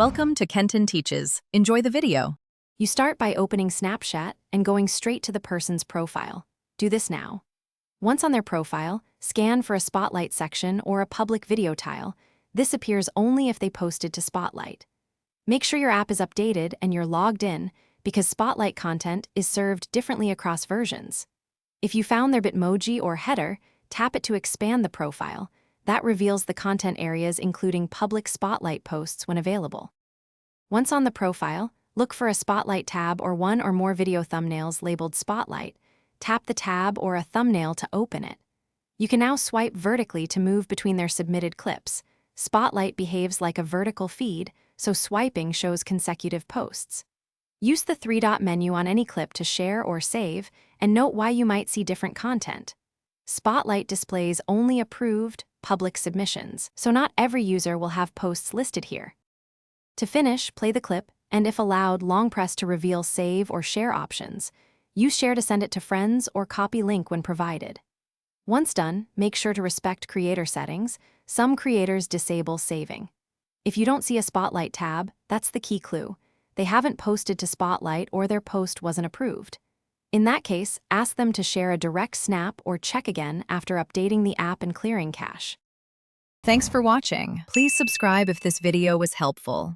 Welcome to Kenton Teaches. Enjoy the video. You start by opening Snapchat and going straight to the person's profile. Do this now. Once on their profile, scan for a Spotlight section or a public video tile. This appears only if they posted to Spotlight. Make sure your app is updated and you're logged in, because Spotlight content is served differently across versions. If you found their Bitmoji or header, tap it to expand the profile. That reveals the content areas including public Spotlight posts when available. Once on the profile, look for a Spotlight tab or one or more video thumbnails labeled Spotlight. Tap the tab or a thumbnail to open it. You can now swipe vertically to move between their submitted clips. Spotlight behaves like a vertical feed, so swiping shows consecutive posts. Use the three-dot menu on any clip to share or save, and note why you might see different content. Spotlight displays only approved, public submissions, so not every user will have posts listed here. To finish, play the clip, and if allowed, long press to reveal save or share options. Use share to send it to friends or copy link when provided. Once done, make sure to respect creator settings. Some creators disable saving. If you don't see a Spotlight tab, that's the key clue. They haven't posted to Spotlight or their post wasn't approved. In that case, ask them to share a direct snap or check again after updating the app and clearing cache. Thanks for watching. Please subscribe if this video was helpful.